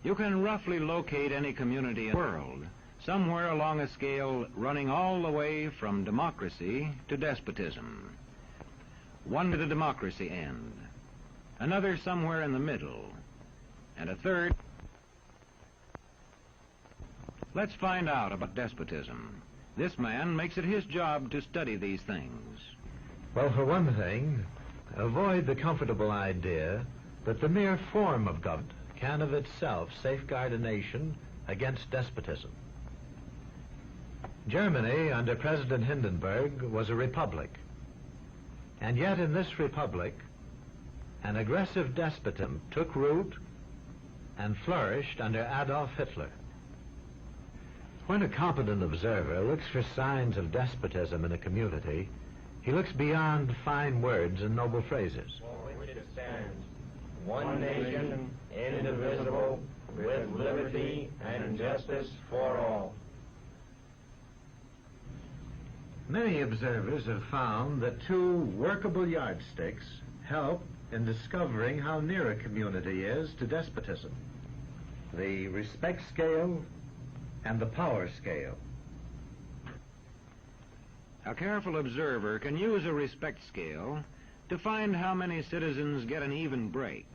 You can roughly locate any community in the world, somewhere along a scale running all the way from democracy to despotism. One to the democracy end, another somewhere in the middle, and a third. Let's find out about despotism. This man makes it his job to study these things. Well, for one thing, avoid the comfortable idea that the mere form of government can of itself safeguard a nation against despotism. Germany, under President Hindenburg, was a republic. And yet in this republic, an aggressive despotism took root and flourished under Adolf Hitler. When a competent observer looks for signs of despotism in a community, he looks beyond fine words and noble phrases. For which it stands, one nation, indivisible, with liberty and justice for all. Many observers have found that two workable yardsticks help in discovering how near a community is to despotism: the respect scale and the power scale. A careful observer can use a respect scale to find how many citizens get an even break.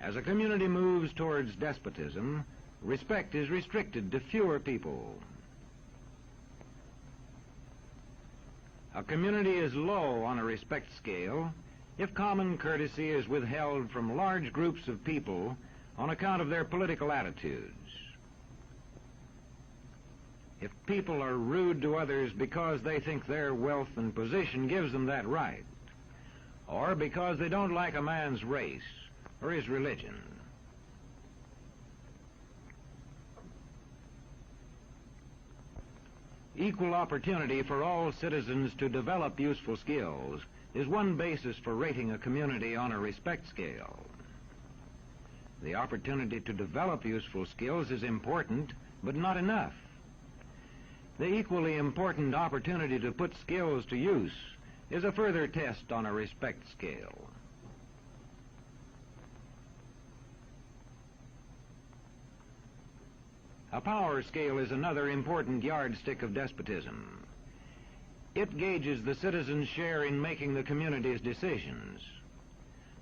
As a community moves towards despotism, respect is restricted to fewer people. A community is low on a respect scale if common courtesy is withheld from large groups of people on account of their political attitudes. If people are rude to others because they think their wealth and position gives them that right, or because they don't like a man's race or his religion. Equal opportunity for all citizens to develop useful skills is one basis for rating a community on a respect scale. The opportunity to develop useful skills is important, but not enough. The equally important opportunity to put skills to use is a further test on a respect scale. A power scale is another important yardstick of despotism. It gauges the citizens' share in making the community's decisions.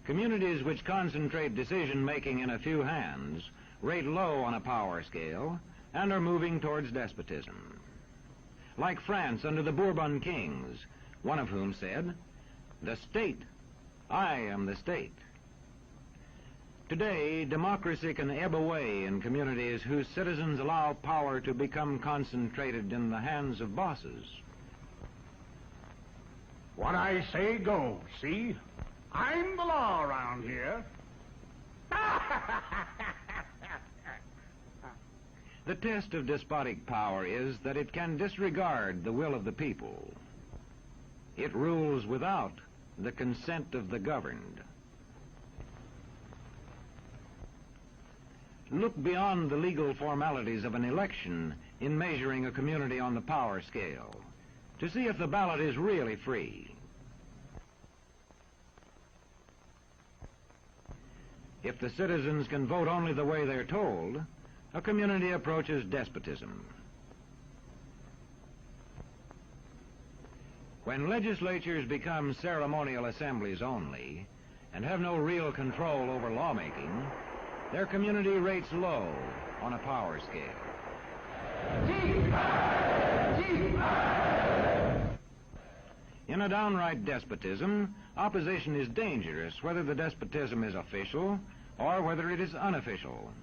Communities which concentrate decision-making in a few hands rate low on a power scale and are moving towards despotism. Like France under the Bourbon kings, one of whom said, "The state, I am the state." Today, democracy can ebb away in communities whose citizens allow power to become concentrated in the hands of bosses. What I say goes, see? I'm the law around here. The test of despotic power is that it can disregard the will of the people. It rules without the consent of the governed. Look beyond the legal formalities of an election in measuring a community on the power scale to see if the ballot is really free. If the citizens can vote only the way they're told, a community approaches despotism. When legislatures become ceremonial assemblies only and have no real control over lawmaking, their community rates low on a power scale. In a downright despotism, opposition is dangerous, whether the despotism is official or whether it is unofficial.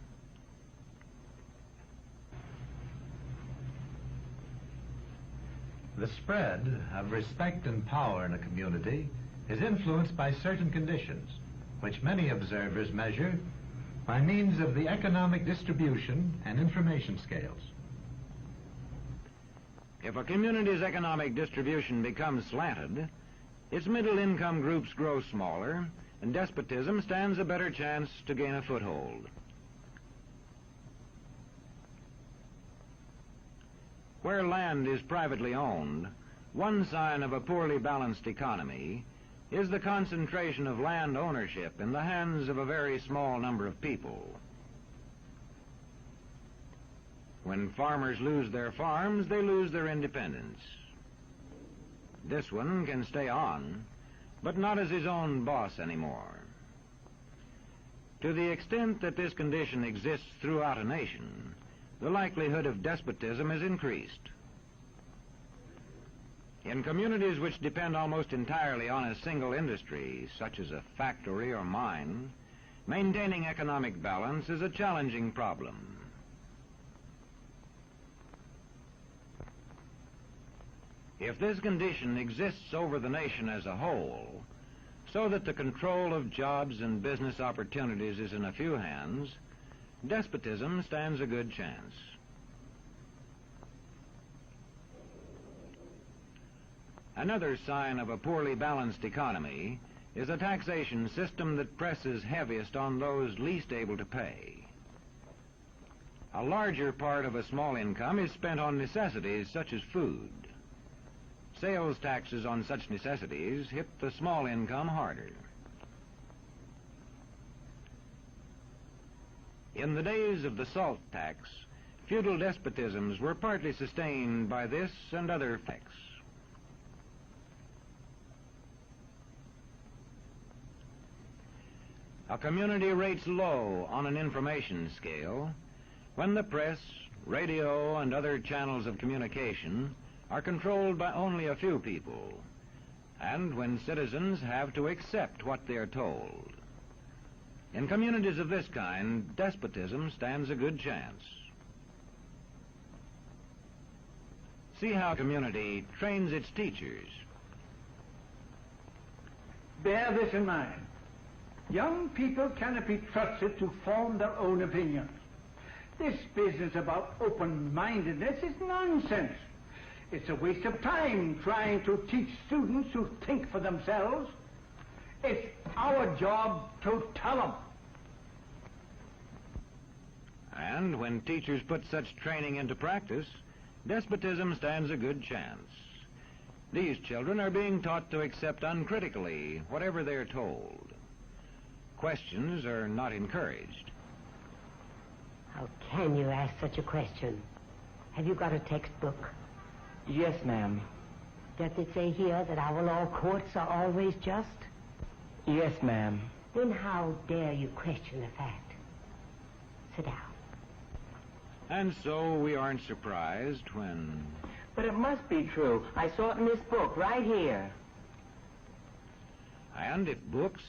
The spread of respect and power in a community is influenced by certain conditions, which many observers measure by means of the economic distribution and information scales. If a community's economic distribution becomes slanted, its middle-income groups grow smaller, and despotism stands a better chance to gain a foothold. Where land is privately owned, one sign of a poorly balanced economy is the concentration of land ownership in the hands of a very small number of people. When farmers lose their farms, they lose their independence. This one can stay on, but not as his own boss anymore. To the extent that this condition exists throughout a nation, the likelihood of despotism is increased. In communities which depend almost entirely on a single industry, such as a factory or mine, maintaining economic balance is a challenging problem. If this condition exists over the nation as a whole, so that the control of jobs and business opportunities is in a few hands, despotism stands a good chance. Another sign of a poorly balanced economy is a taxation system that presses heaviest on those least able to pay. A larger part of a small income is spent on necessities such as food. Sales taxes on such necessities hit the small income harder. In the days of the salt tax, feudal despotisms were partly sustained by this and other effects. A community rates low on an information scale when the press, radio, and other channels of communication are controlled by only a few people, and when citizens have to accept what they're told. In communities of this kind, despotism stands a good chance. See how a community trains its teachers. Bear this in mind. Young people cannot be trusted to form their own opinions. This business about open-mindedness is nonsense. It's a waste of time trying to teach students to think for themselves. It's our job to tell them. And when teachers put such training into practice, despotism stands a good chance. These children are being taught to accept uncritically whatever they're told. Questions are not encouraged. How can you ask such a question? Have you got a textbook? Yes, ma'am. Does it say here that our law courts are always just? Yes, ma'am. Then how dare you question the fact? Sit down. And so we aren't surprised when... But it must be true. I saw it in this book right here. And if books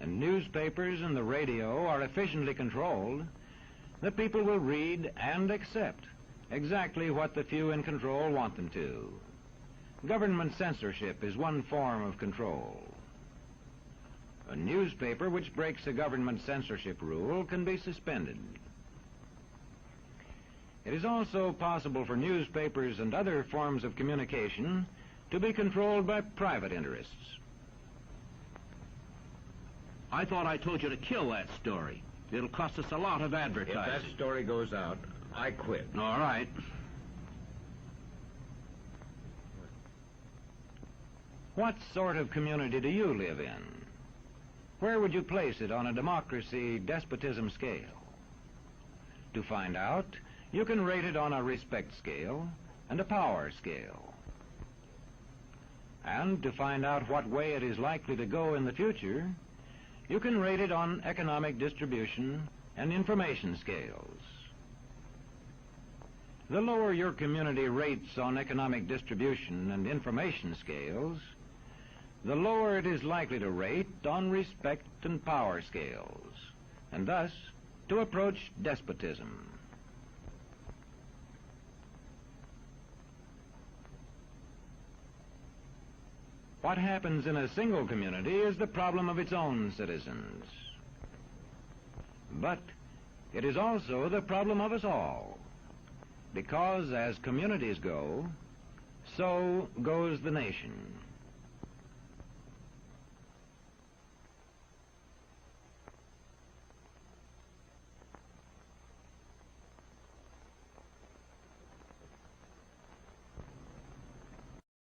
and newspapers and the radio are efficiently controlled, the people will read and accept exactly what the few in control want them to. Government censorship is one form of control. A newspaper which breaks a government censorship rule can be suspended. It is also possible for newspapers and other forms of communication to be controlled by private interests. I thought I told you to kill that story. It'll cost us a lot of advertising. If that story goes out, I quit. All right. What sort of community do you live in? Where would you place it on a democracy-despotism scale? To find out, you can rate it on a respect scale and a power scale. And to find out what way it is likely to go in the future, you can rate it on economic distribution and information scales. The lower your community rates on economic distribution and information scales, the lower it is likely to rate on respect and power scales, and thus to approach despotism. What happens in a single community is the problem of its own citizens. But it is also the problem of us all, because as communities go, so goes the nation.